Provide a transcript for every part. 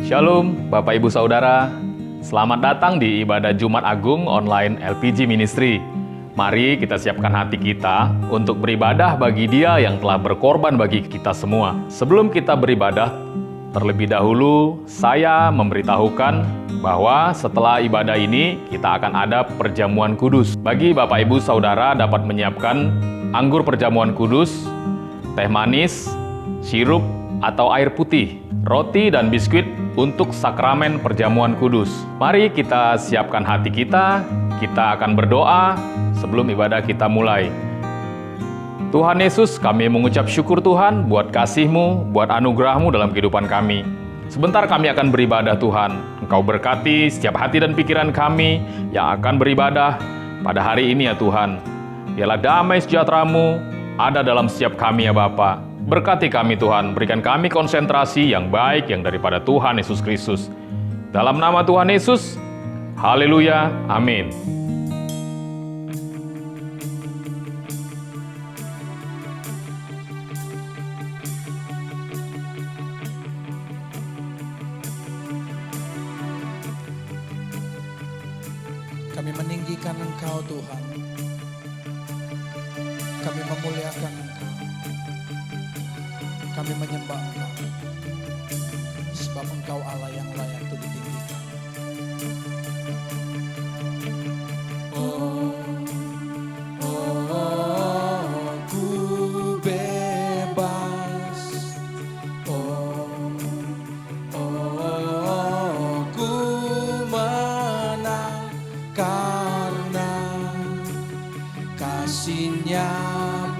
Shalom Bapak Ibu Saudara, selamat datang di ibadah Jumat Agung online LPG Ministry. Mari kita siapkan hati kita untuk beribadah bagi Dia yang telah berkorban bagi kita semua. Sebelum kita beribadah, terlebih dahulu saya memberitahukan bahwa setelah ibadah ini kita akan ada perjamuan kudus. Bagi Bapak Ibu Saudara dapat menyiapkan anggur perjamuan kudus, teh manis, sirup atau air putih, roti dan biskuit untuk sakramen perjamuan kudus. Mari kita siapkan hati kita akan berdoa sebelum ibadah kita mulai. Tuhan Yesus, kami mengucap syukur Tuhan buat kasih-Mu, buat anugerah-Mu dalam kehidupan kami. Sebentar kami akan beribadah Tuhan. Engkau berkati setiap hati dan pikiran kami yang akan beribadah pada hari ini ya Tuhan. Biarlah damai sejahtera-Mu ada dalam setiap kami ya Bapa. Berkati kami Tuhan, berikan kami konsentrasi yang baik yang daripada Tuhan Yesus Kristus. Dalam nama Tuhan Yesus, haleluya, amin. Kami meninggikan Engkau Tuhan. Kami memuliakan Engkau. Kami menyembah Engkau. Sebab Engkau Allah yang layak untuk ditinggikan. Ku bebas. Ku menang karena kasih-Nya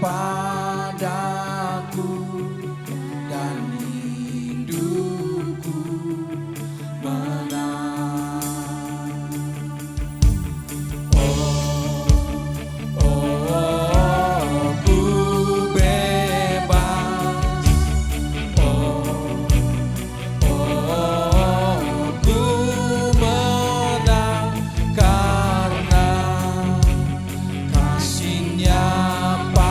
padaku dan hidupku menang. Ku bebas. Ku menang karena kasih-Nya padaku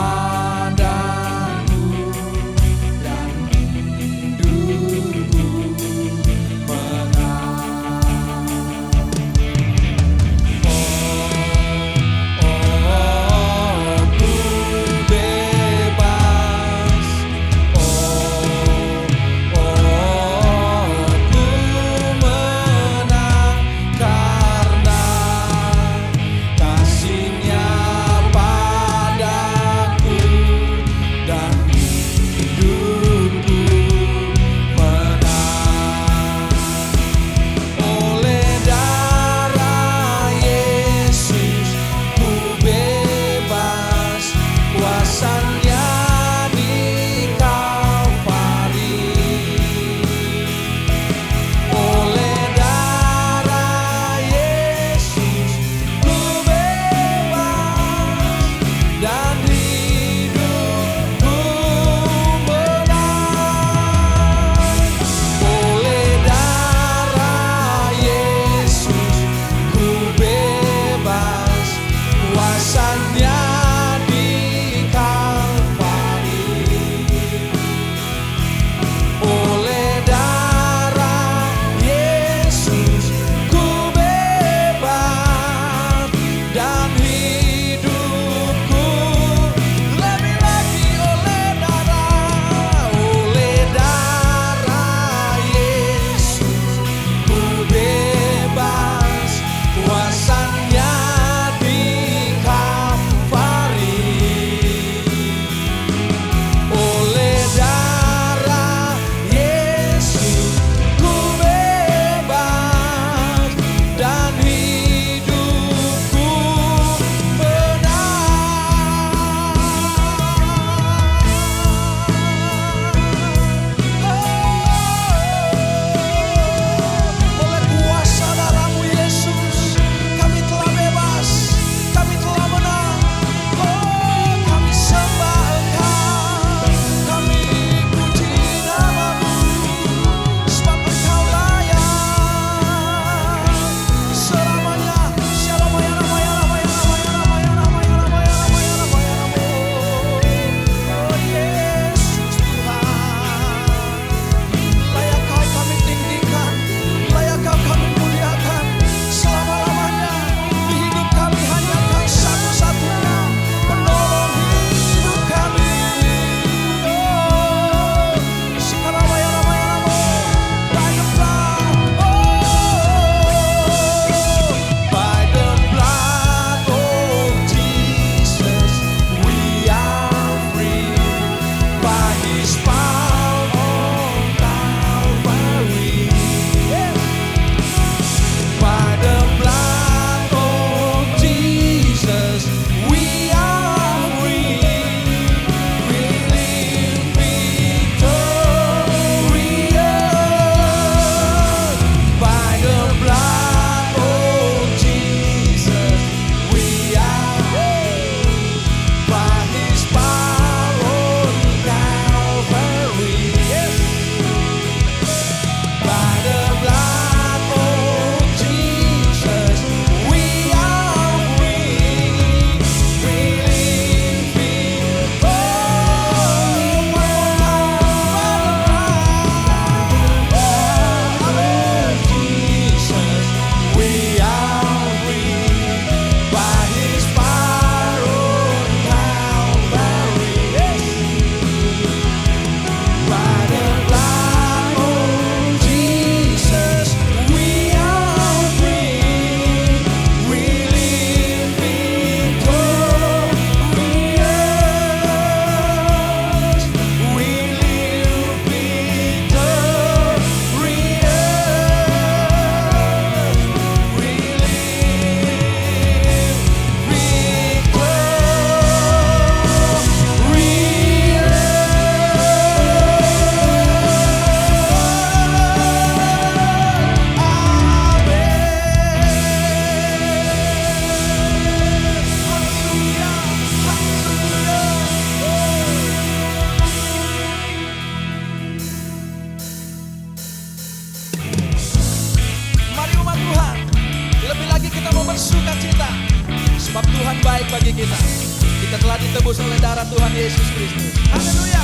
ditebus oleh darah Tuhan Yesus Kristus. Haleluya.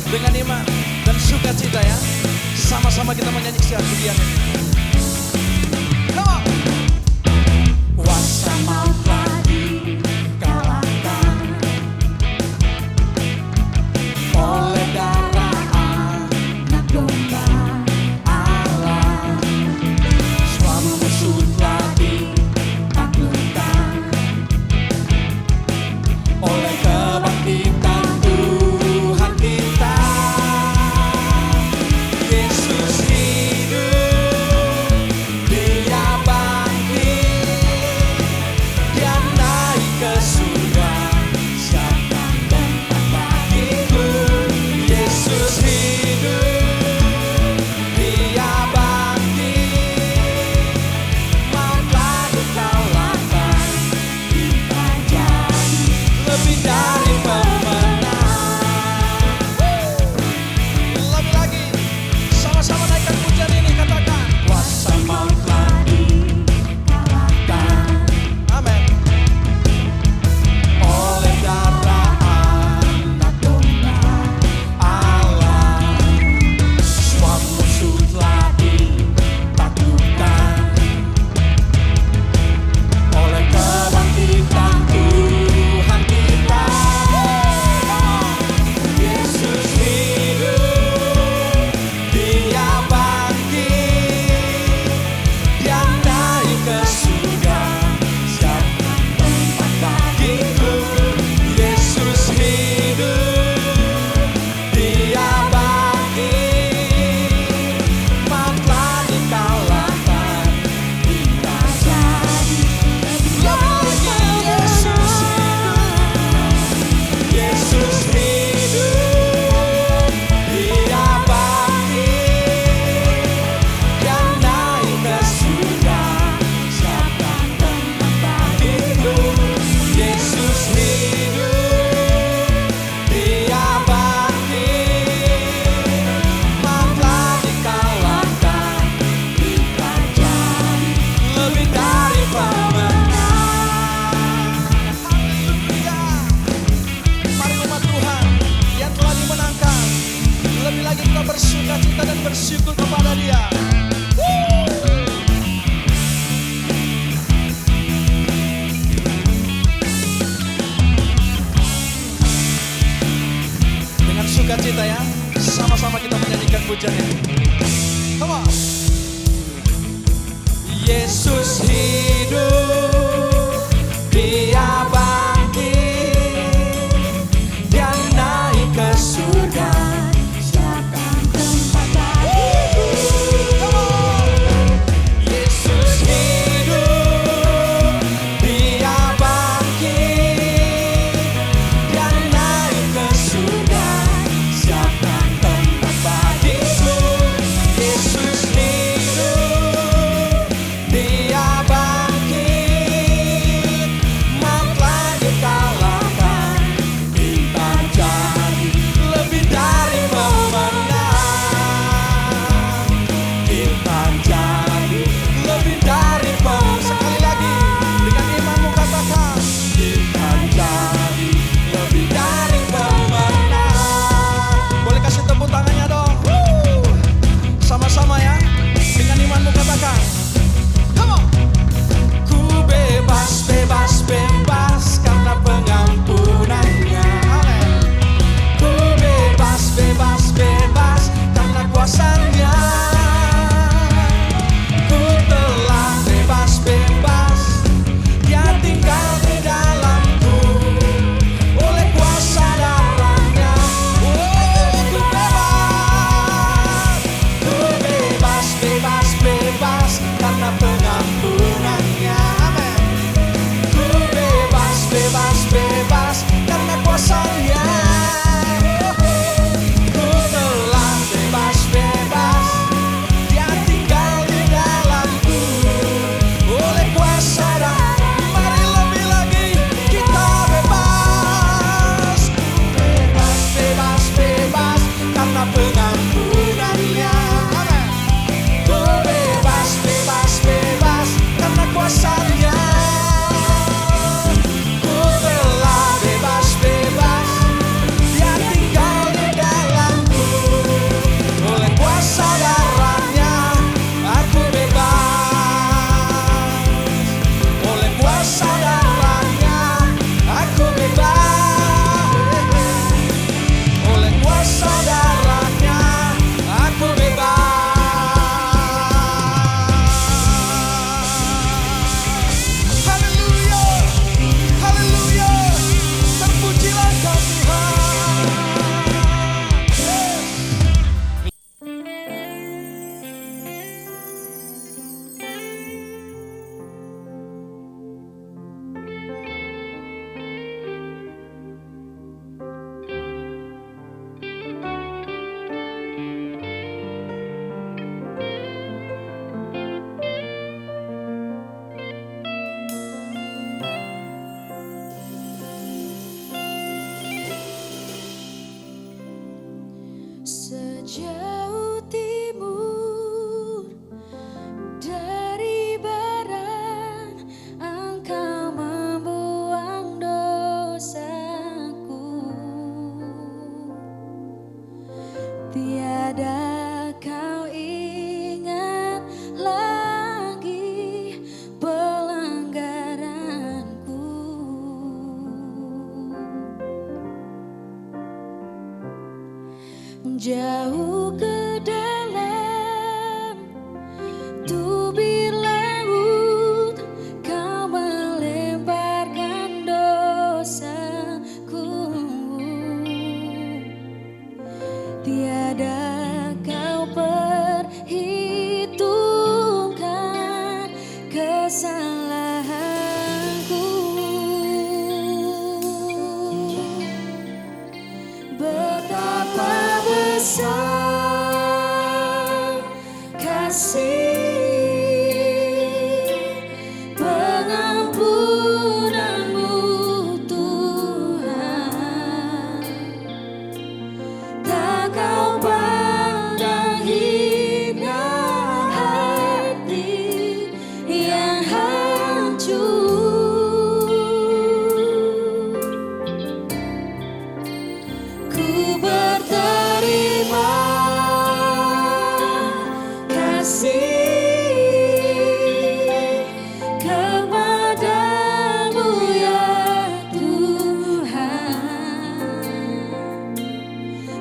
Dengan iman dan sukacita ya, sama-sama kita menyanyikan pujian ini. Come on. Kuasa maut telah dikalahkan oleh darah Anak Domba Allah. Semua musuh telah ditaklukkan oleh kebangkitan Tuhan kita. Yesus hidup, Dia bangkit, Dia naik ke surga, siapkan tempat bagiku. Yesus hidup, Dia bangkit, mautlah dikalahkan, kita jadi lebih dari pemenang. Lagi lagi, sama-sama naikkan pujian ini, katakan. Kuasa maut telah dikalahkan Amin. oleh darah Anak Domba Allah. Semua musuh telah ditaklukkan oleh kebangkitan Tuhan kita. Yesus hidup, Dia bangkit, Dia naik ke surga, siapkan tempat bagiku. Yesus hidup, Dia bangkit, mautlah dikalahkan, kita jadi Lagi Yesus hidup. Yesus hidup, Dia bangkit, Dia naik ke surga, siapkan tempat bagiku. Yesus hidup, Dia bangkit, mautlah dikalahkan, kita jadi lebih dari pemenang. Haleluya. Mari umat Tuhan yang telah dimenangkan, lebih lagi kita bersukacita dan bersyukur kepada Dia. Dengan sukacita ya, sama-sama kita menyanyikan pujian ini. Come on. Yesus hidup, Dia bangkit, Dia naik ke surga, siapkan tempat bagiku. Yesus hidup, Dia bangkit, Dia naik ke surga, siapkan tempat bagiku. Yesus hidup, Dia bangkit, jauh ke dalam tubir laut, kau melemparkan dosaku. Tiada kau perhitungkan kesalahanku. Betapa besar kasih pengampunanmu Tuhan, tak kau pandang hina hati yang hancur. Ku berterima kasih kepadamu ya Tuhan,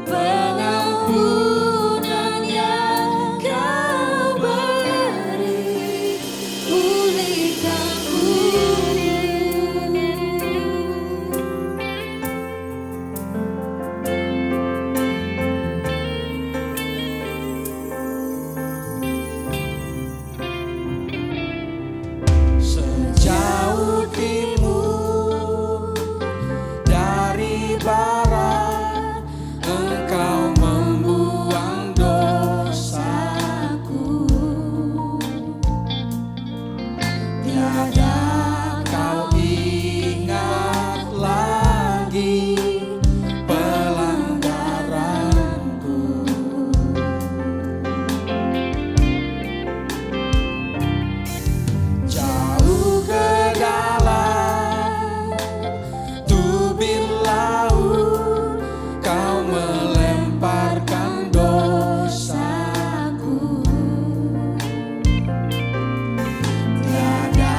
pengampunan yang kau beri, pulihkanku. Sejauh timur dari barat, Engkau membuang dosaku. Tiada kau ingat lagi pelanggaranku. Jauh ke dalam tubir laut, kau melemparkan dosaku. Tiada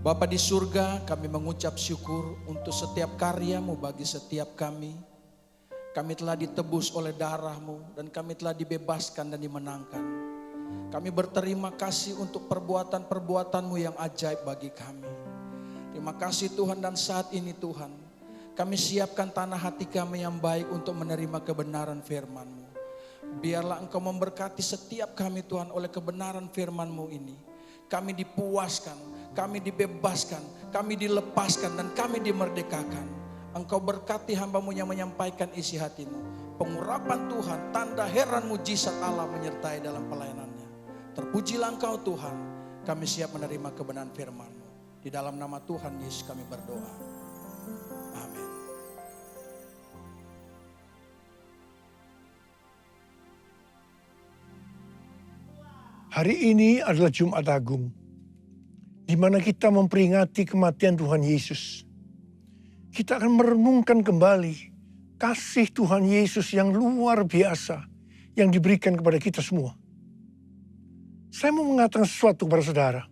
Bapa di surga, kami mengucap syukur untuk setiap karya-Mu bagi setiap kami. Kami telah ditebus oleh darah-Mu dan kami telah dibebaskan dan dimenangkan. Kami berterima kasih untuk perbuatan-perbuatan-Mu yang ajaib bagi kami. Terima kasih Tuhan, dan saat ini Tuhan, kami siapkan tanah hati kami yang baik untuk menerima kebenaran firman-Mu. Biarlah Engkau memberkati setiap kami Tuhan oleh kebenaran firman-Mu ini. Kami dipuaskan, kami dibebaskan, kami dilepaskan, dan kami dimerdekakan. Engkau berkati hamba-Mu yang menyampaikan isi hati-Mu. Pengurapan Tuhan, tanda heran mujizat Allah menyertai dalam pelayanannya. Terpujilah Engkau Tuhan, kami siap menerima kebenaran firman-Mu. Di dalam nama Tuhan Yesus kami berdoa. Amin. Hari ini adalah Jumat Agung, di mana kita memperingati kematian Tuhan Yesus. Kita akan merenungkan kembali kasih Tuhan Yesus yang luar biasa yang diberikan kepada kita semua. Saya mau mengatakan sesuatu kepada saudara,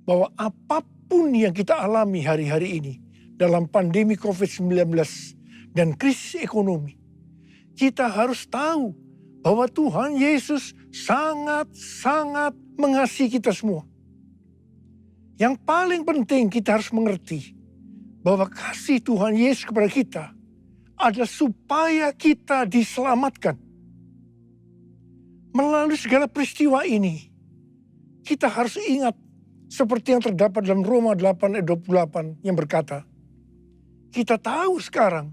bahwa apapun yang kita alami hari-hari ini dalam pandemi COVID-19 dan krisis ekonomi, kita harus tahu bahwa Tuhan Yesus sangat-sangat mengasihi kita semua. Yang paling penting kita harus mengerti bahwa kasih Tuhan Yesus kepada kita adalah supaya kita diselamatkan. Melalui segala peristiwa ini, kita harus ingat seperti yang terdapat dalam Roma 8 ayat 28 yang berkata, kita tahu sekarang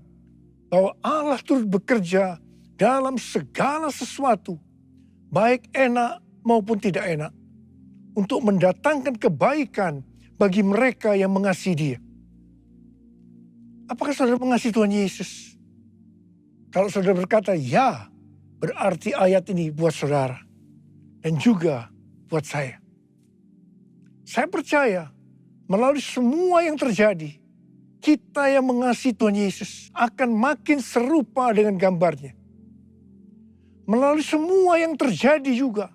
bahwa Allah turut bekerja dalam segala sesuatu, baik enak maupun tidak enak, untuk mendatangkan kebaikan bagi mereka yang mengasihi Dia. Apakah saudara mengasihi Tuhan Yesus? Kalau saudara berkata ya, berarti ayat ini buat saudara dan juga buat saya. Saya percaya melalui semua yang terjadi, kita yang mengasihi Tuhan Yesus akan makin serupa dengan gambarnya. Melalui semua yang terjadi juga,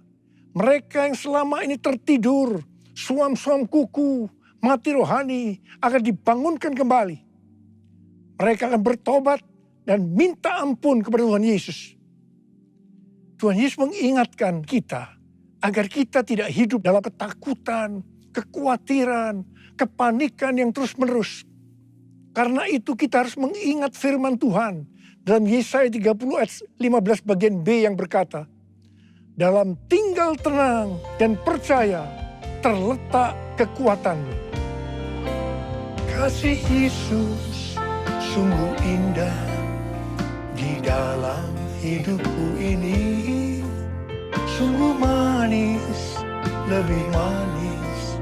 mereka yang selama ini tertidur, suam-suam kuku, mati rohani akan dibangunkan kembali. Mereka akan bertobat dan minta ampun kepada Tuhan Yesus. Tuhan Yesus mengingatkan kita agar kita tidak hidup dalam ketakutan, kekhawatiran, kepanikan yang terus-menerus. Karena itu kita harus mengingat firman Tuhan dalam Yesaya 30 ayat 15 bagian B yang berkata, dalam tinggal tenang dan percaya terletak kekuatanmu. Kasih Yesus sungguh indah di dalam hidupku ini. Sungguh manis, lebih manis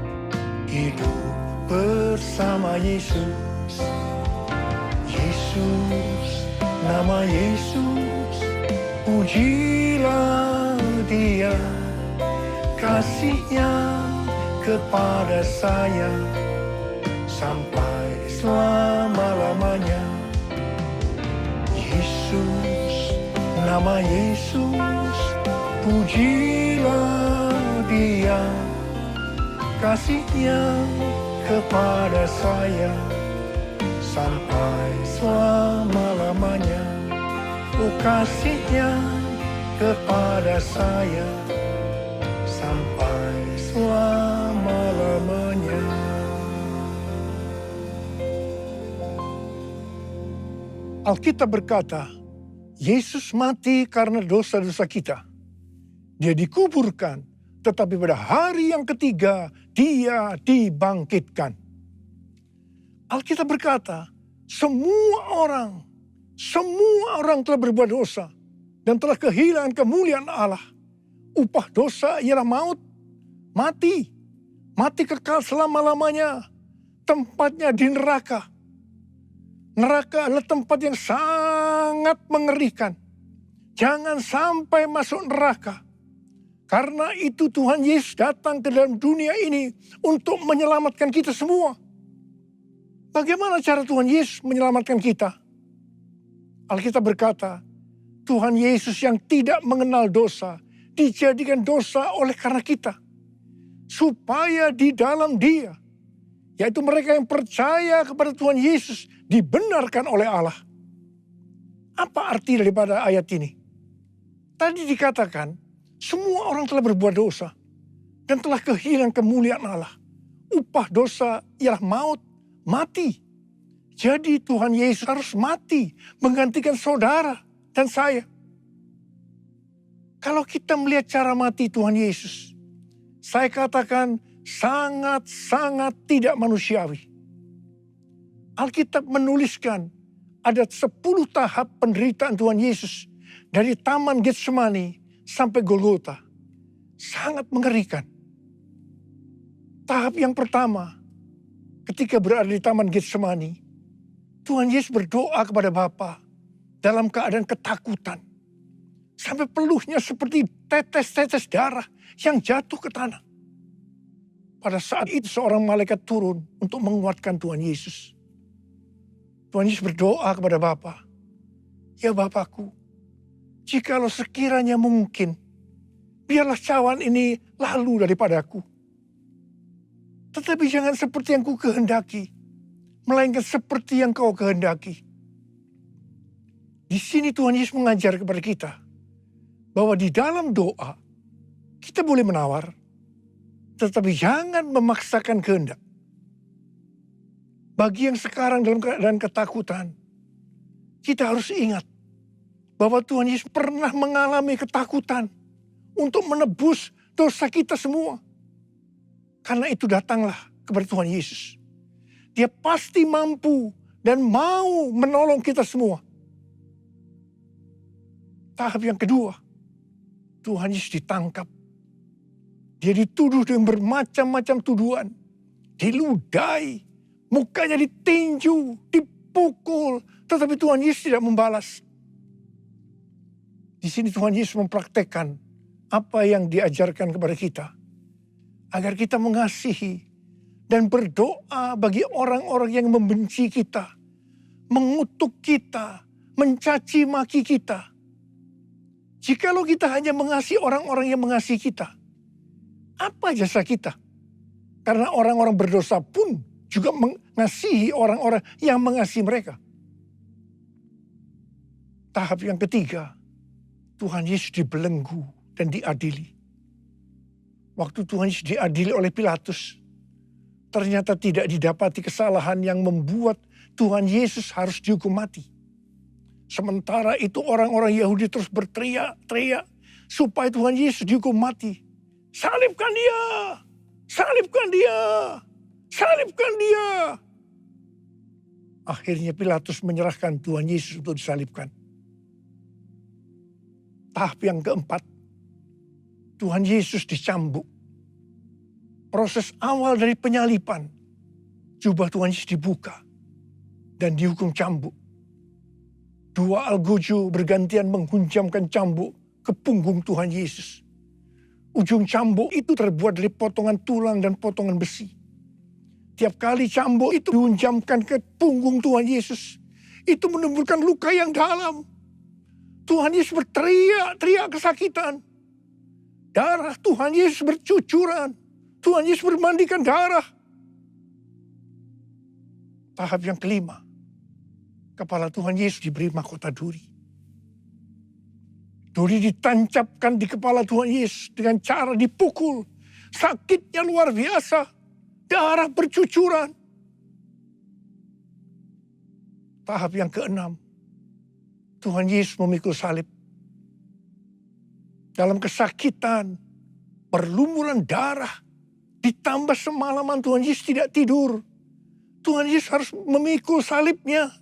hidup bersama Yesus. Yesus, nama Yesus, pujilah Dia, kasih-Nya kepada saya sampai selama-lamanya. Yesus, nama Yesus, pujilah Dia, kasih-Nya kepada saya sampai selama-lamanya. Oh, kasih-Nya kepada saya sampai selama-lamanya. Alkitab berkata, Yesus mati karena dosa-dosa kita. Dia dikuburkan, tetapi pada hari yang ketiga Dia dibangkitkan. Alkitab berkata, semua orang telah berbuat dosa dan telah kehilangan kemuliaan Allah. Upah dosa ialah maut, mati kekal selama-lamanya, tempatnya di neraka. Neraka adalah tempat yang sangat mengerikan. Jangan sampai masuk neraka. Karena itu Tuhan Yesus datang ke dalam dunia ini untuk menyelamatkan kita semua. Bagaimana cara Tuhan Yesus menyelamatkan kita? Alkitab berkata, Tuhan Yesus yang tidak mengenal dosa, dijadikan dosa oleh karena kita. Supaya di dalam Dia, Yaitu mereka yang percaya kepada Tuhan Yesus dibenarkan oleh Allah. Apa arti daripada ayat ini? Tadi dikatakan, semua orang telah berbuat dosa dan telah kehilangan kemuliaan Allah. Upah dosa ialah maut, mati. Jadi Tuhan Yesus harus mati menggantikan saudara dan saya. Kalau kita melihat cara mati Tuhan Yesus, saya katakan sangat-sangat tidak manusiawi. Alkitab menuliskan ada 10 tahap penderitaan Tuhan Yesus dari Taman Getsemani sampai Golgota. Sangat mengerikan. Tahap yang pertama, ketika berada di Taman Getsemani, Tuhan Yesus berdoa kepada Bapa dalam keadaan ketakutan. Sampai peluhnya seperti tetes-tetes darah yang jatuh ke tanah. Pada saat itu seorang malaikat turun untuk menguatkan Tuhan Yesus. Tuhan Yesus berdoa kepada Bapa, "Ya Bapakku, jikalau sekiranya mungkin, biarlah cawan ini lalu daripadaku. Tetapi jangan seperti yang ku kehendaki, melainkan seperti yang kau kehendaki." Di sini Tuhan Yesus mengajar kepada kita bahwa di dalam doa kita boleh menawar, tetapi jangan memaksakan kehendak. Bagi yang sekarang dalam keadaan ketakutan, kita harus ingat bahwa Tuhan Yesus pernah mengalami ketakutan untuk menebus dosa kita semua. Karena itu datanglah kepada Tuhan Yesus. Dia pasti mampu dan mau menolong kita semua. Tahap yang kedua, Tuhan Yesus ditangkap. Dia dituduh dengan bermacam-macam tuduhan. Diludahi, mukanya ditinju, dipukul. Tetapi Tuhan Yesus tidak membalas. Di sini Tuhan Yesus mempraktekkan apa yang diajarkan kepada kita. Agar kita mengasihi dan berdoa bagi orang-orang yang membenci kita. Mengutuk kita, mencaci maki kita. Jikalau kita hanya mengasihi orang-orang yang mengasihi kita, apa jasa kita? Karena orang-orang berdosa pun juga mengasihi orang-orang yang mengasihi mereka. Tahap yang ketiga, Tuhan Yesus dibelenggu dan diadili. Waktu Tuhan Yesus diadili oleh Pilatus, ternyata tidak didapati kesalahan yang membuat Tuhan Yesus harus dihukum mati. Sementara itu orang-orang Yahudi terus berteriak-teriak supaya Tuhan Yesus dihukum mati. Salibkan dia! Salibkan dia! Salibkan dia! Akhirnya Pilatus menyerahkan Tuhan Yesus untuk disalibkan. Tahap yang keempat, Tuhan Yesus dicambuk. Proses awal dari penyaliban, jubah Tuhan Yesus dibuka dan dihukum cambuk. 2 algojo bergantian menghunjamkan cambuk ke punggung Tuhan Yesus. Ujung cambuk itu terbuat dari potongan tulang dan potongan besi. Tiap kali cambuk itu dihunjamkan ke punggung Tuhan Yesus, itu menimbulkan luka yang dalam. Tuhan Yesus berteriak-teriak kesakitan. Darah Tuhan Yesus bercucuran. Tuhan Yesus bermandikan darah. Tahap yang kelima, kepala Tuhan Yesus diberi mahkota duri. Duri ditancapkan di kepala Tuhan Yesus dengan cara dipukul. Sakitnya luar biasa. Darah bercucuran. Tahap yang keenam, Tuhan Yesus memikul salib. Dalam kesakitan, perlumuran darah, ditambah semalaman Tuhan Yesus tidak tidur. Tuhan Yesus harus memikul salibnya.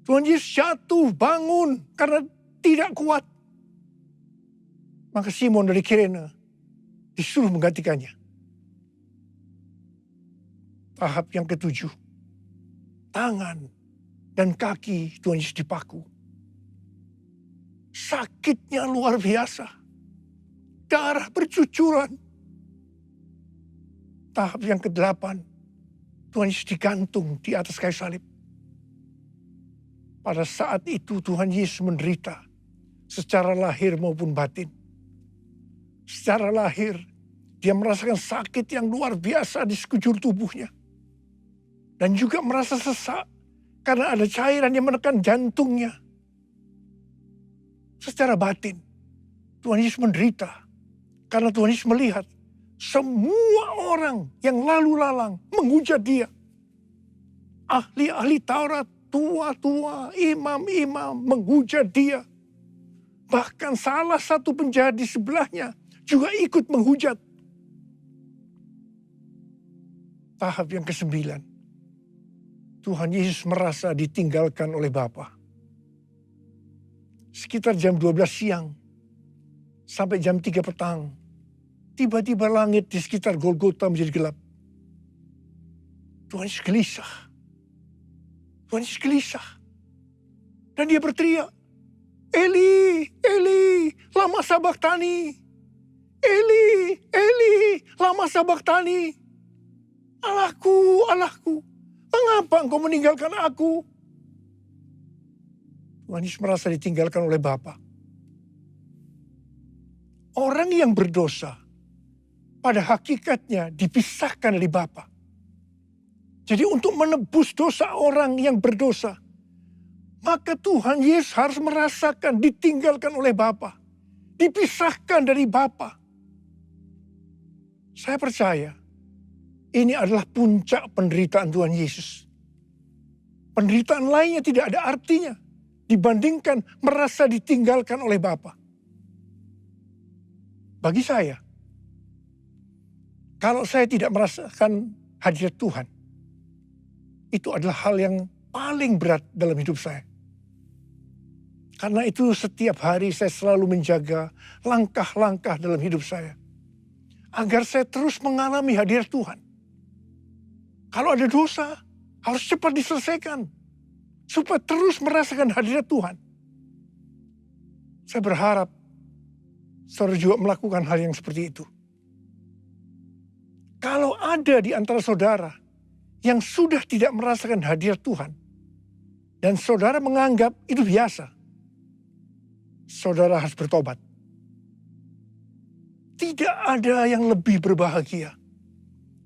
Tuhan Yesus jatuh, bangun karena tidak kuat. Maka Simon dari Kirene disuruh menggantikannya. Tahap yang ketujuh, tangan dan kaki Tuhan Yesus dipaku. Sakitnya luar biasa. Darah bercucuran. Tahap yang kedelapan, Tuhan Yesus digantung di atas kayu salib. Pada saat itu Tuhan Yesus menderita secara lahir maupun batin. Secara lahir, Dia merasakan sakit yang luar biasa di sekujur tubuhnya. Dan juga merasa sesak karena ada cairan yang menekan jantungnya. Secara batin, Tuhan Yesus menderita karena Tuhan Yesus melihat semua orang yang lalu lalang menghujat dia. Ahli-ahli Taurat, tua-tua, imam-imam menghujat dia. Bahkan salah satu penjahat di sebelahnya juga ikut menghujat. Tahap yang ke-9. Tuhan Yesus merasa ditinggalkan oleh Bapa. Sekitar jam 12 siang sampai jam 3 petang. Tiba-tiba langit di sekitar Golgota menjadi gelap. Tuhan Yesus gelisah. Tuhan Yesus gelisah. Dan dia berteriak, Eli, Eli, lama sabachthani. Eli, Eli, lama sabachthani. Allahku, Allahku, mengapa engkau meninggalkan aku? Tuhan Yesus merasa ditinggalkan oleh Bapa. Orang yang berdosa pada hakikatnya dipisahkan dari Bapa. Jadi untuk menebus dosa orang yang berdosa, maka Tuhan Yesus harus merasakan ditinggalkan oleh Bapa, dipisahkan dari Bapa. Saya percaya ini adalah puncak penderitaan Tuhan Yesus. Penderitaan lainnya tidak ada artinya dibandingkan merasa ditinggalkan oleh Bapa. Bagi saya, kalau saya tidak merasakan hadirat Tuhan, itu adalah hal yang paling berat dalam hidup saya. Karena itu setiap hari saya selalu menjaga langkah-langkah dalam hidup saya. Agar saya terus mengalami hadirat Tuhan. Kalau ada dosa, harus cepat diselesaikan. Supaya terus merasakan hadirat Tuhan. Saya berharap saudara juga melakukan hal yang seperti itu. Kalau ada di antara saudara yang sudah tidak merasakan hadirat Tuhan, dan saudara menganggap itu biasa, saudara harus bertobat. Tidak ada yang lebih berbahagia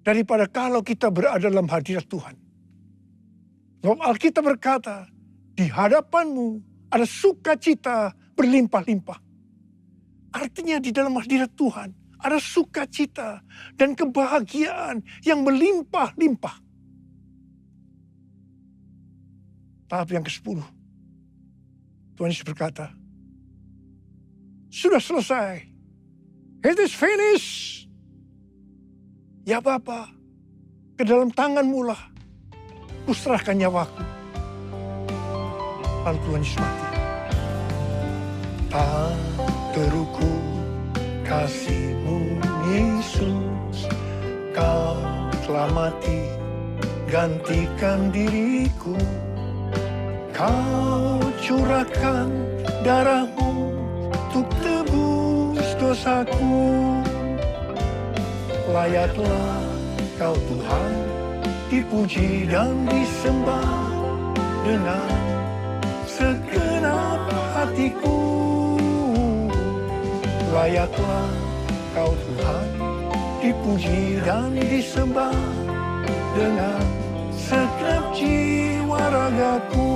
daripada kalau kita berada dalam hadirat Tuhan. Sebab Alkitab berkata, di hadapanmu ada sukacita berlimpah-limpah. Artinya di dalam hadirat Tuhan ada sukacita dan kebahagiaan yang berlimpah-limpah. Tahap yang ke-10. Tuhan Yesus berkata, sudah selesai. It is finished. Ya Bapa, ke dalam tanganmu lah kuserahkan nyawaku. Lalu Tuhan Yesus mati. Tak terukur kasih-Mu Yesus, Kau telah mati gantikan diriku. Kau curahkan darah-Mu untuk tebus dosaku. Layaklah Kau Tuhan dipuji dan disembah dengan segenap hatiku. Layaklah Kau Tuhan dipuji dan disembah dengan segenap jiwa ragaku.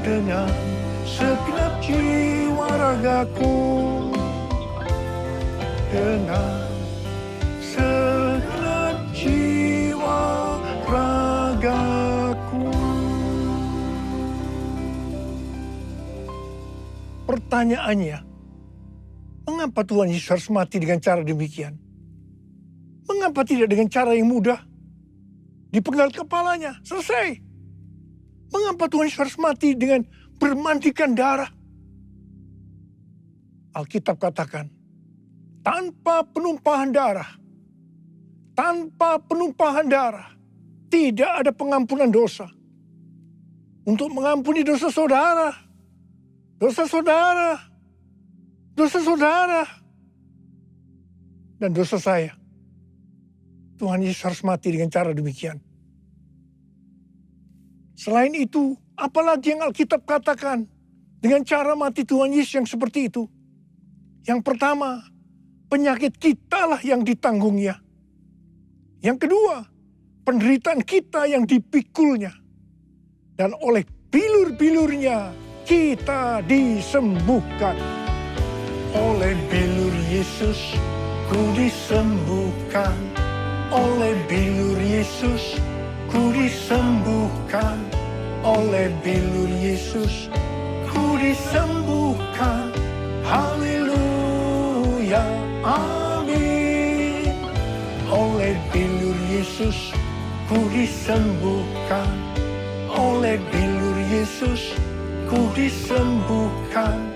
Dengan segenap jiwa ragaku. Dengan segenap jiwa ragaku. Pertanyaannya, mengapa Tuhan Yesus harus mati dengan cara demikian? Mengapa tidak dengan cara yang mudah? Dipenggal kepalanya, selesai. Mengapa Tuhan Yesus harus mati dengan bermandikan darah? Alkitab katakan, tanpa penumpahan darah, tidak ada pengampunan dosa. Untuk mengampuni dosa saudara, dan dosa saya, Tuhan Yesus harus mati dengan cara demikian. Selain itu, apalagi yang Alkitab katakan dengan cara mati Tuhan Yesus yang seperti itu? Yang pertama, penyakit kitalah yang ditanggungnya. Yang kedua, penderitaan kita yang dipikulnya. Dan oleh bilur-bilurnya kita disembuhkan. Oleh bilur Yesus ku disembuhkan. Oleh bilur Yesus ku disembuhkan. Oleh bilur Yesus ku disembuhkan. Haleluya, amin. Oleh bilur Yesus ku disembuhkan. Oleh bilur Yesus ku disembuhkan.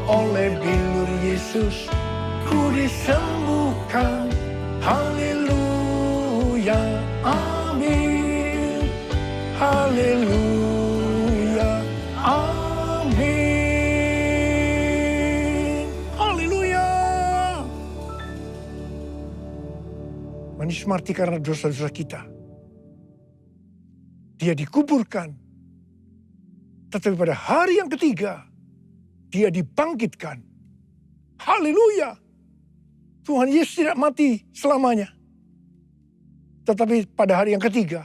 Oleh bilur Yesus ku disembuhkan. Haleluya, amin. Haleluya, amin. Haleluya. Menikmati karena dosa-dosa kita. Dia dikuburkan. Tetapi pada hari yang ketiga, dia dibangkitkan. Haleluya. Tuhan Yesus tidak mati selamanya. Tetapi pada hari yang ketiga,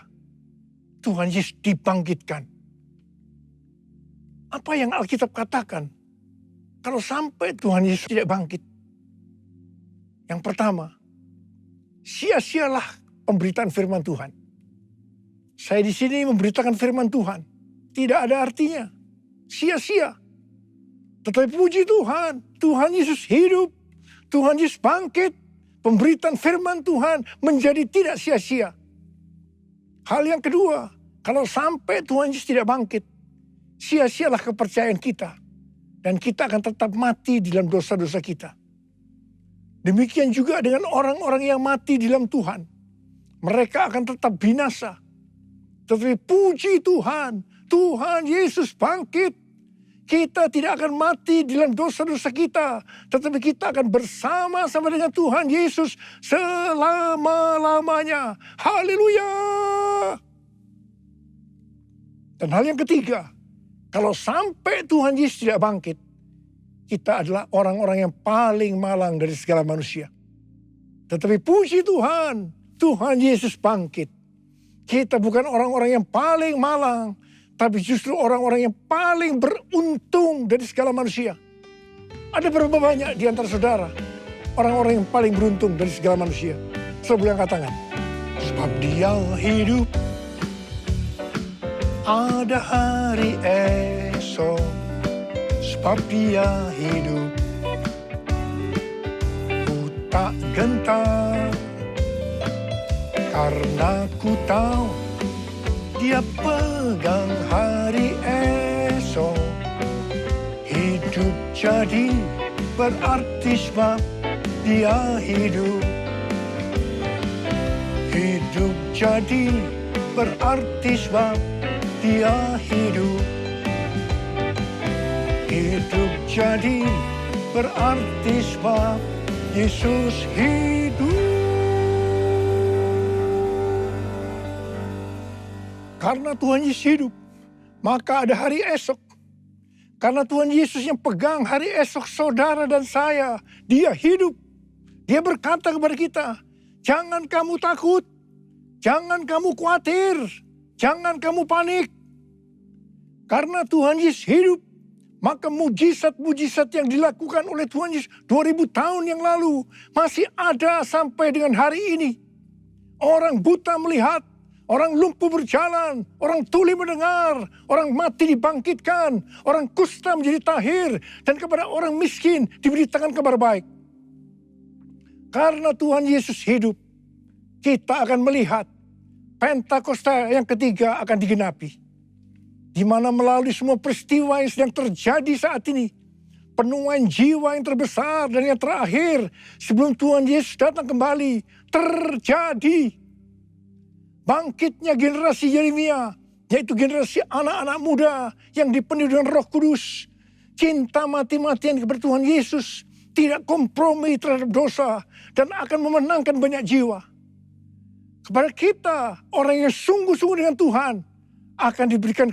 Tuhan Yesus dibangkitkan. Apa yang Alkitab katakan? Kalau sampai Tuhan Yesus tidak bangkit. Yang pertama, sia-sialah pemberitaan firman Tuhan. Saya di sini memberitakan firman Tuhan. Tidak ada artinya. Sia-sia. Tetapi puji Tuhan. Tuhan Yesus hidup. Tuhan Yesus bangkit. Pemberitaan firman Tuhan menjadi tidak sia-sia. Hal yang kedua. Kalau sampai Tuhan Yesus tidak bangkit. Sia-sialah kepercayaan kita. Dan kita akan tetap mati di dalam dosa-dosa kita. Demikian juga dengan orang-orang yang mati di dalam Tuhan. Mereka akan tetap binasa. Tetapi puji Tuhan, Tuhan Yesus bangkit. Kita tidak akan mati di dalam dosa-dosa kita. Tetapi kita akan bersama-sama dengan Tuhan Yesus selama-lamanya. Haleluya. Dan hal yang ketiga, kalau sampai Tuhan Yesus tidak bangkit, kita adalah orang-orang yang paling malang dari segala manusia. Tetapi puji Tuhan, Tuhan Yesus bangkit. Kita bukan orang-orang yang paling malang, tapi justru orang-orang yang paling beruntung dari segala manusia. Ada berapa banyak di antara saudara, orang-orang yang paling beruntung dari segala manusia? Saudara angkat tangan. Sebab dia hidup, ada hari esok. Sebab dia hidup, ku tak gentar. Karena ku tahu dia pegang hari esok. Hidup jadi berarti sebab dia hidup. Hidup jadi berarti sebab dia hidup. Hidup jadi berarti sebab Yesus hidup. Karena Tuhan Yesus hidup, maka ada hari esok. Karena Tuhan Yesus yang pegang hari esok saudara dan saya, dia hidup. Dia berkata kepada kita, jangan kamu takut, jangan kamu khawatir, jangan kamu panik. Karena Tuhan Yesus hidup, maka mujizat-mujizat yang dilakukan oleh Tuhan Yesus 2000 tahun yang lalu masih ada sampai dengan hari ini. Orang buta melihat, orang lumpuh berjalan, orang tuli mendengar, orang mati dibangkitkan, orang kusta menjadi tahir, dan kepada orang miskin diberitakan kabar baik. Karena Tuhan Yesus hidup, kita akan melihat Pentakosta yang ketiga akan digenapi. Di mana melalui semua peristiwa yang sedang terjadi saat ini, penuaian jiwa yang terbesar dan yang terakhir sebelum Tuhan Yesus datang kembali terjadi. Bangkitnya generasi Yeremia, yaitu generasi anak-anak muda yang dipenuhi dengan Roh Kudus, cinta mati-matian kepada Tuhan Yesus, tidak kompromi terhadap dosa, dan akan memenangkan banyak jiwa. Kepada kita, orang yang sungguh-sungguh dengan Tuhan, akan diberikan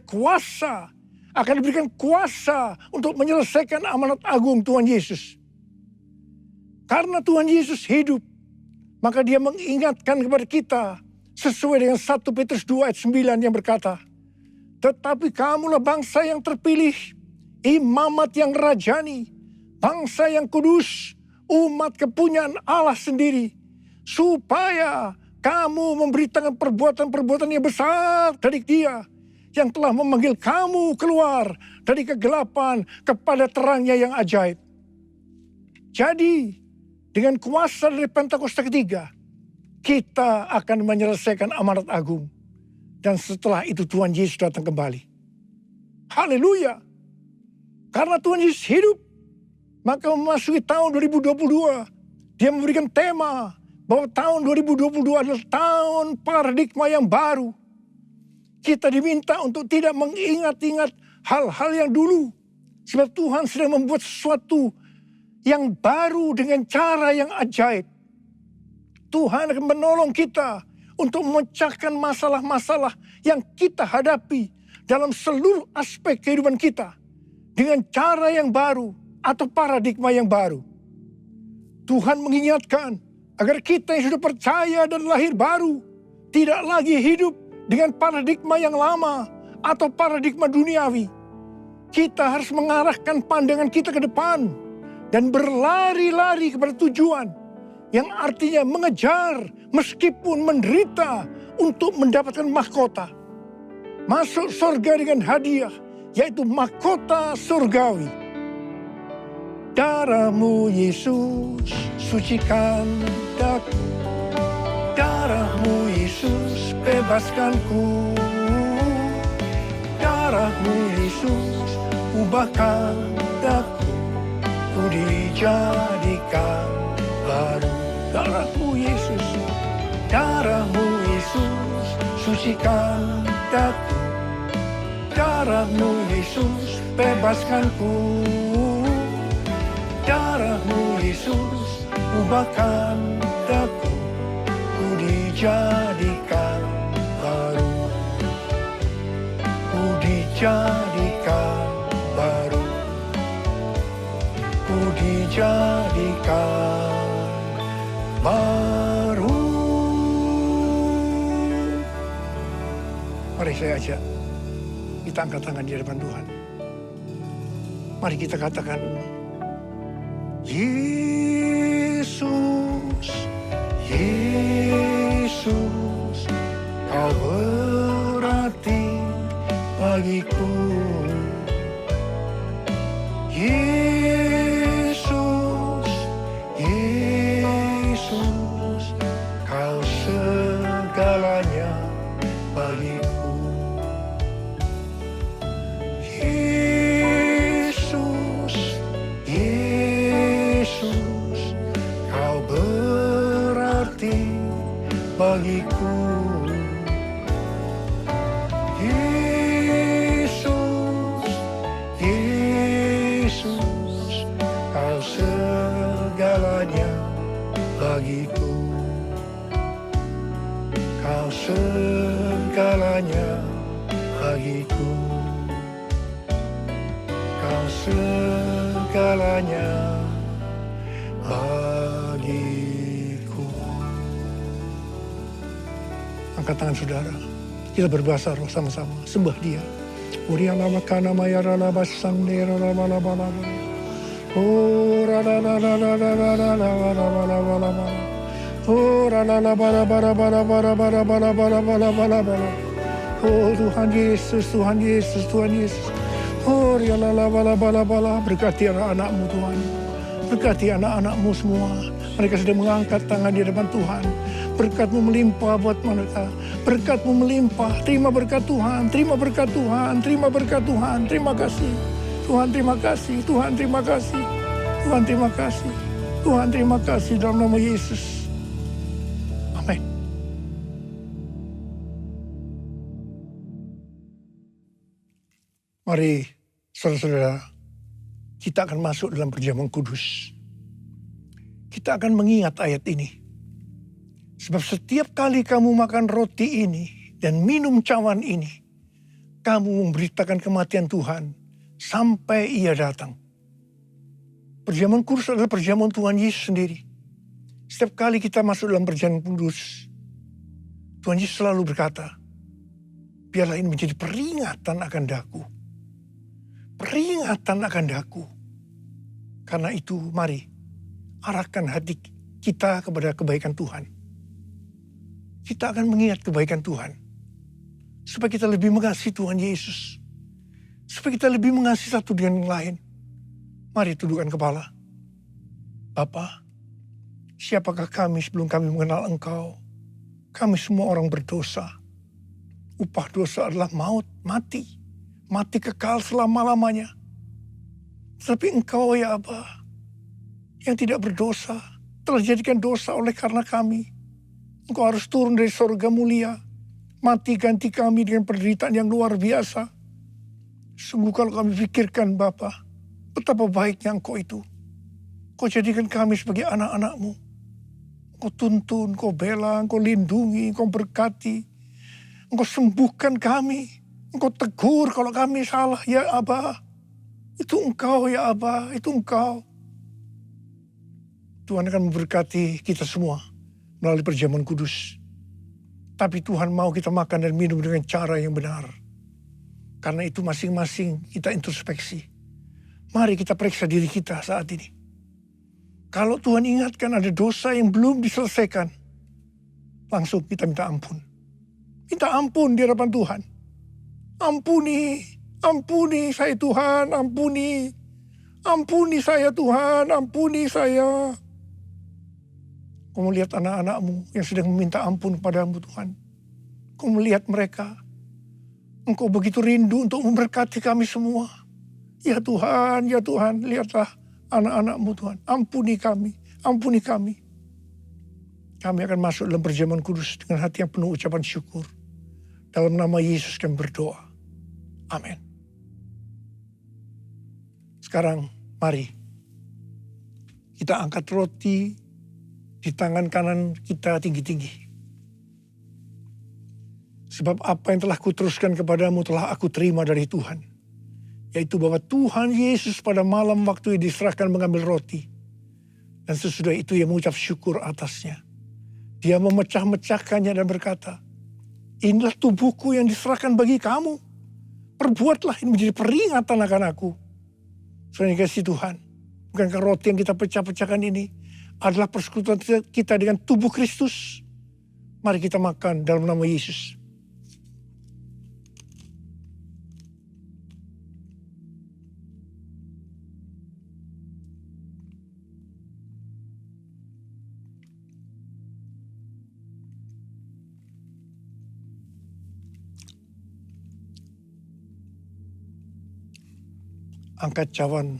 kuasa untuk menyelesaikan amanat agung Tuhan Yesus. Karena Tuhan Yesus hidup, maka dia mengingatkan kepada kita sesuai dengan 1 Petrus 2 ayat 9 yang berkata, tetapi kamulah bangsa yang terpilih, imamat yang rajani, bangsa yang kudus, umat kepunyaan Allah sendiri, supaya kamu memberitakan perbuatan-perbuatan yang besar dari Dia yang telah memanggil kamu keluar dari kegelapan kepada terangnya yang ajaib. Jadi, dengan kuasa dari Pentakosta ketiga, kita akan menyelesaikan amanat agung. Dan setelah itu Tuhan Yesus datang kembali. Haleluya. Karena Tuhan Yesus hidup, maka memasuki tahun 2022, dia memberikan tema bahwa tahun 2022 adalah tahun paradigma yang baru. Kita diminta untuk tidak mengingat-ingat hal-hal yang dulu. Sebab Tuhan sedang membuat sesuatu yang baru dengan cara yang ajaib. Tuhan akan menolong kita untuk memecahkan masalah-masalah yang kita hadapi dalam seluruh aspek kehidupan kita dengan cara yang baru atau paradigma yang baru. Tuhan mengingatkan agar kita yang sudah percaya dan lahir baru tidak lagi hidup dengan paradigma yang lama atau paradigma duniawi. Kita harus mengarahkan pandangan kita ke depan dan berlari-lari kepada tujuan yang artinya mengejar meskipun menderita untuk mendapatkan mahkota. Masuk surga dengan hadiah, yaitu mahkota surgawi. Darah-Mu Yesus sucikan daku, darah-Mu Yesus bebaskanku, darah-Mu Yesus ubahkan daku, ku dijadikan baru. Darah-Mu Yesus, darah-Mu Yesus sucikan daku, darah-Mu Yesus bebaskanku, darah-Mu Yesus ubahkan daku, ku dijadikan baru, ku dijadikan baru, ku dijadikan baru. Mari saya ajak kita angkat tangan di hadapan Tuhan. Mari kita katakan, Yesus, Yesus, Kau berarti bagiku. Yesus, Yesus, Kau segalanya bagiku. Yesus, Yesus, Kau berarti bagiku. Yesus, Yesus, Kau segalanya bagiku. Kau segalanya bagiku. Kau segalanya bagiku. Angkat tangan saudara. Kita berbahasa roh sama-sama. Sembah Dia. Uriana makana mayara laba sandera laba laba laba. Oh rada rada rada rada rada rada rada. Oh rada rada rada rada rada rada rada rada. Oh Tuhan Yesus, Tuhan Yesus, Tuhan Yesus. Oh riala laba laba laba. Berkati anak-anak-Mu Tuhan. Berkati anak-anak-Mu semua. Mereka sedang mengangkat tangan di depan Tuhan. Berkat-Mu melimpah buat mereka. Berkat-Mu melimpah. Terima berkat Tuhan. Terima berkat Tuhan. Terima berkat Tuhan. Terima kasih. Tuhan terima kasih. Tuhan terima kasih. Tuhan terima kasih. Tuhan terima kasih dalam nama Yesus. Amin. Mari saudara-saudara, kita akan masuk dalam perjamuan kudus. Kita akan mengingat ayat ini. Sebab setiap kali kamu makan roti ini dan minum cawan ini, kamu memberitakan kematian Tuhan sampai Ia datang. Perjamuan kudus adalah perjamuan Tuhan Yesus sendiri. Setiap kali kita masuk dalam perjamuan kudus, Tuhan Yesus selalu berkata, biarlah ini menjadi peringatan akan daku. Peringatan akan daku. Karena itu mari arahkan hati kita kepada kebaikan Tuhan. Kita akan mengingat kebaikan Tuhan. Supaya kita lebih mengasihi Tuhan Yesus. Supaya kita lebih mengasihi satu dengan yang lain. Mari tundukkan kepala. Bapa, siapakah kami sebelum kami mengenal Engkau? Kami semua orang berdosa. Upah dosa adalah maut, mati. Mati kekal selama-lamanya. Tapi Engkau ya Aba, yang tidak berdosa, telah dijadikan dosa oleh karena kami. Engkau harus turun dari surga mulia. Mati ganti kami dengan penderitaan yang luar biasa. Sungguh kalau kami pikirkan Bapa, betapa baiknya Engkau itu. Engkau jadikan kami sebagai anak-anak-Mu. Engkau tuntun, Engkau bela, Engkau lindungi, Engkau berkati. Engkau sembuhkan kami. Engkau tegur kalau kami salah, ya Aba. Itu Engkau ya Aba, itu Engkau. Tuhan akan memberkati kita semua melalui perjamuan kudus. Tapi Tuhan mau kita makan dan minum dengan cara yang benar. Karena itu masing-masing kita introspeksi. Mari kita periksa diri kita saat ini. Kalau Tuhan ingatkan ada dosa yang belum diselesaikan, langsung kita minta ampun. Minta ampun di hadapan Tuhan. Ampuni, ampuni saya Tuhan, ampuni. Ampuni saya Tuhan, ampuni saya. Kau melihat anak-anak-Mu yang sedang meminta ampun kepadamu Tuhan. Kau melihat mereka. Engkau begitu rindu untuk memberkati kami semua. Ya Tuhan, lihatlah anak-anak-Mu Tuhan. Ampuni kami, ampuni kami. Kami akan masuk dalam perjamuan kudus dengan hati yang penuh ucapan syukur. Dalam nama Yesus kami berdoa. Amin. Sekarang mari kita angkat roti di tangan kanan kita tinggi-tinggi. Sebab apa yang telah kuteruskan kepadamu telah aku terima dari Tuhan. Yaitu bahwa Tuhan Yesus pada malam waktu diserahkan mengambil roti. Dan sesudah itu ia mengucap syukur atasnya. Dia memecah-mecahkannya dan berkata, inilah tubuhku yang diserahkan bagi kamu. Perbuatlah ini menjadi peringatan akan aku. Saudara yang kasih Tuhan, bukankah roti yang kita pecah-pecahkan ini adalah persekutuan kita dengan tubuh Kristus? Mari kita makan dalam nama Yesus. Angkat cawan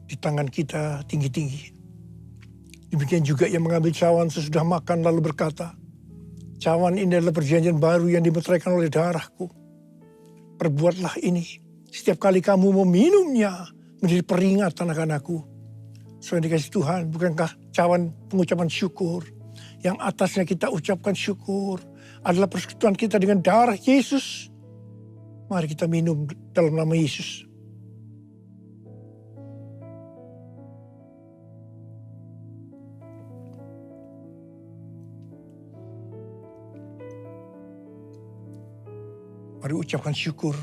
di tangan kita tinggi-tinggi. Demikian juga yang mengambil cawan sesudah makan lalu berkata, cawan ini adalah perjanjian baru yang dimeteraikan oleh darahku. Perbuatlah ini setiap kali kamu meminumnya menjadi peringatan akan aku. Saudara dikasih Tuhan, bukankah cawan pengucapan syukur yang atasnya kita ucapkan syukur adalah persekutuan kita dengan darah Yesus? Mari kita minum dalam nama Yesus. Mari ucapkan syukur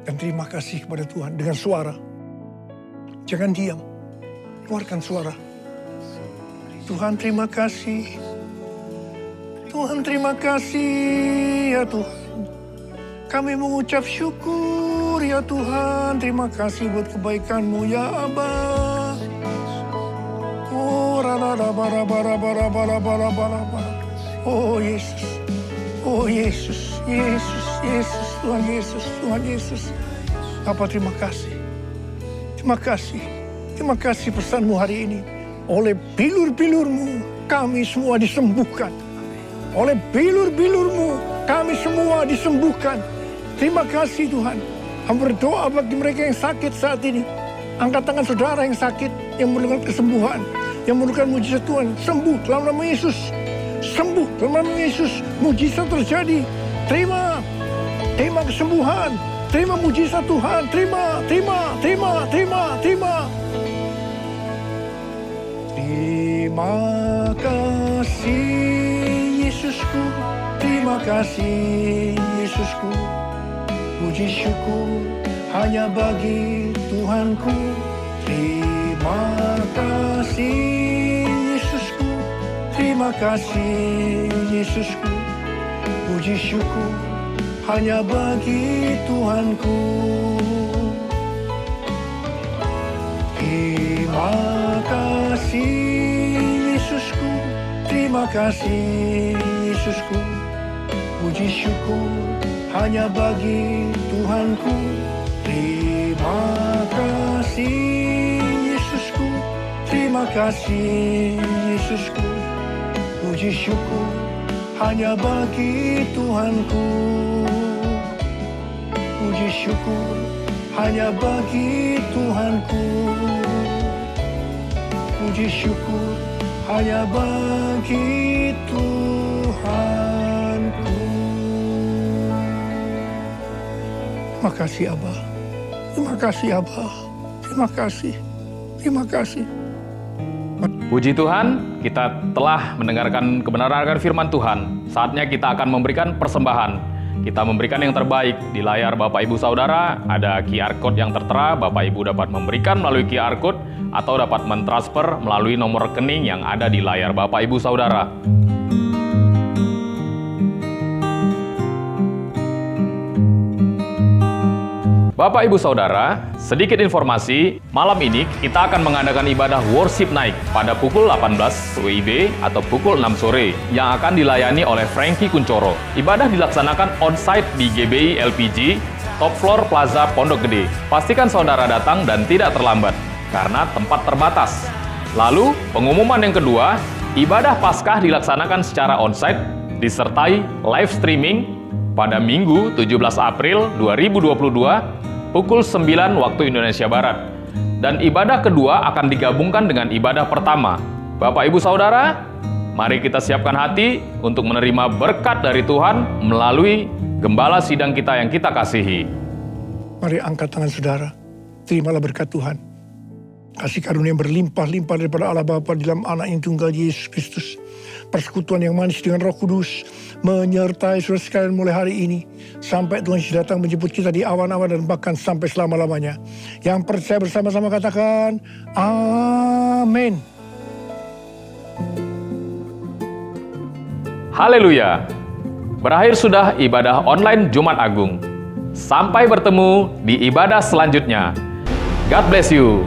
dan terima kasih kepada Tuhan dengan suara. Jangan diam, keluarkan suara. Tuhan terima kasih. Tuhan terima kasih ya Tuhan. Kami mengucap syukur ya Tuhan. Terima kasih buat kebaikan-Mu ya Aba. Oh rada bara bara bara bara bara bara. Oh Yesus. Oh Yesus, Yesus, Yesus, Tuhan Yesus, Tuhan Yesus. Bapa terima kasih. Terima kasih. Terima kasih pesan-Mu hari ini. Oleh bilur-bilur-Mu kami semua disembuhkan. Oleh bilur-bilur-Mu kami semua disembuhkan. Terima kasih Tuhan. Kami berdoa bagi mereka yang sakit saat ini. Angkat tangan saudara yang sakit, yang memerlukan kesembuhan, yang memerlukan mujizat Tuhan. Sembuh dalam nama Yesus. Sembuh dalam nama Yesus, mujizat terjadi. Terima kesembuhan, Terima mujizat Tuhan. Terima. Terima kasih Yesusku. Terima kasih Yesusku. Puji syukur hanya bagi Tuhanku. Terima kasih Yesusku. Terima kasih Yesusku. Puji syukur hanya bagi Tuhanku. Terima kasih Yesusku. Terima kasih Yesusku. Puji syukur hanya bagi Tuhanku. Terima kasih Yesusku. Terima kasih Yesusku. Puji syukur hanya bagi Tuhanku. Puji syukur hanya bagi Tuhanku. Puji syukur hanya bagi Tuhanku. Terima kasih Abah. Terima kasih Abah. Terima kasih. Terima kasih. Puji Tuhan, kita telah mendengarkan kebenaran firman Tuhan. Saatnya kita akan memberikan persembahan. Kita memberikan yang terbaik. Di layar Bapak Ibu Saudara ada QR Code yang tertera. Bapak Ibu dapat memberikan melalui QR Code atau dapat mentransfer melalui nomor rekening yang ada di layar Bapak Ibu Saudara. Bapak Ibu Saudara, sedikit informasi, malam ini kita akan mengadakan ibadah worship night pada pukul 18 WIB atau pukul 6 sore yang akan dilayani oleh Frankie Kuncoro. Ibadah dilaksanakan on-site di GBI LPG, Top Floor Plaza Pondok Gede. Pastikan saudara datang dan tidak terlambat, karena tempat terbatas. Lalu, pengumuman yang kedua, ibadah Paskah dilaksanakan secara on-site, disertai live streaming pada Minggu 17 April 2022, pukul 9 waktu Indonesia Barat. Dan ibadah kedua akan digabungkan dengan ibadah pertama. Bapak Ibu Saudara, mari kita siapkan hati untuk menerima berkat dari Tuhan melalui gembala sidang kita yang kita kasihi. Mari angkat tangan saudara. Terimalah berkat Tuhan. Kasih karunia yang berlimpah-limpah daripada Allah Bapa di dalam anak yang tunggal Yesus Kristus. Persekutuan yang manis dengan Roh Kudus menyertai saudara sekalian mulai hari ini sampai Tuhan Yesus datang menjemput kita di awan-awan dan bahkan sampai selama-lamanya. Yang percaya bersama-sama katakan amin. Haleluya. Berakhir sudah ibadah online Jumat Agung. Sampai bertemu di ibadah selanjutnya. God bless you.